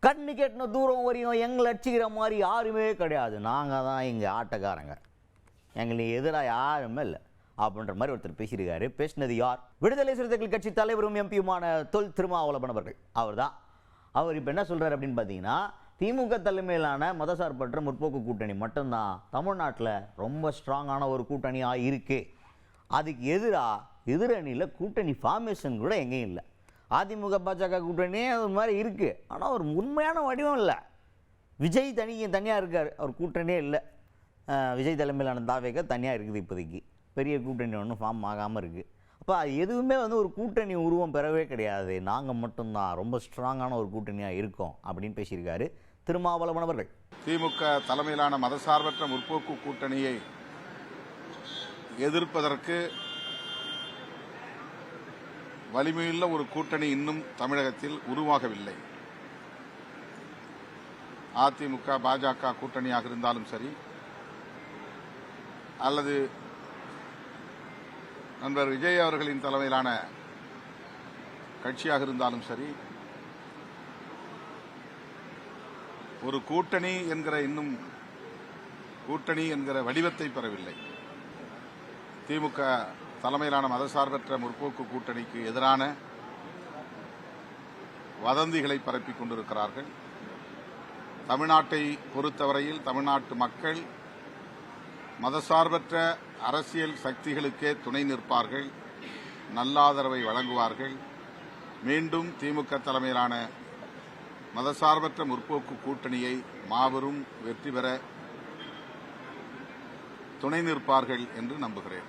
கண்ணு கெட்டின தூரம் வரையும் எங்களை அடிச்சுக்கிற மாதிரி யாருமே கிடையாது, நாங்கள் தான் எங்கள் ஆட்டக்காரங்க, எங்களுக்கு எதிராக யாருமே இல்லை அப்படின்ற மாதிரி ஒருத்தர் பேசியிருக்காரு. பேசினது யார்? விடுதலை சிறுத்தைகள் கட்சி தலைவரும் எம்பியுமான தொல் திருமாவளவன் அவர்கள். அவர் இப்போ என்ன சொல்கிறார் அப்படின்னு பார்த்தீங்கன்னா, திமுக தலைமையிலான மதசார்பற்ற முற்போக்கு கூட்டணி மட்டும்தான் தமிழ்நாட்டில் ரொம்ப ஸ்ட்ராங்கான ஒரு கூட்டணியாக இருக்குது. அதுக்கு எதிரணியில் கூட்டணி ஃபார்மேஷன் கூட எங்கேயும் இல்லை. அதிமுக பாஜக கூட்டணியே அது மாதிரி இருக்குது, ஆனால் ஒரு உண்மையான வடிவம் இல்லை. விஜய் தனியாக இருக்கார், அவர் கூட்டணியே இல்லை. விஜய் தலைமையிலான தாவேக தனியாக இருக்குது, இப்போதைக்கு பெரிய கூட்டணி ஒன்றும் ஃபார்ம் ஆகாமல் இருக்குது. அப்போ எதுவுமே ஒரு கூட்டணி உருவம் பெறவே கிடையாது, நாங்கள் மட்டும்தான் ரொம்ப ஸ்ட்ராங்கான ஒரு கூட்டணியாக இருக்கோம் அப்படின்னு பேசியிருக்காரு திருமாவளவன் அவர்கள். திமுக தலைமையிலான மதசார்பற்ற முற்போக்கு கூட்டணியை எதிர்ப்பதற்கு வலிமையுள்ள ஒரு கூட்டணி இன்னும் தமிழகத்தில் உருவாகவில்லை. அதிமுக பாஜக கூட்டணியாக இருந்தாலும் சரி, அல்லது நண்பர் விஜய் அவர்களின் தலைமையிலான கட்சியாக இருந்தாலும் சரி, ஒரு கூட்டணி என்கிற வடிவத்தை பெறவில்லை. திமுக தலைமையிலான மதசார்பற்ற முற்போக்கு கூட்டணிக்கு எதிரான வதந்திகளை பரப்பிக் கொண்டிருக்கிறார்கள். தமிழ்நாட்டை பொறுத்தவரையில் தமிழ்நாட்டு மக்கள் மதசார்பற்ற அரசியல் சக்திகளுக்கே துணை நிற்பார்கள், நல்லாதரவை வழங்குவார்கள். மீண்டும் திமுக தலைமையிலான மதசார்பற்ற முற்போக்கு கூட்டணியை மாபெரும் வெற்றி பெற துணை நிற்பார்கள் என்று நம்புகிறேன்.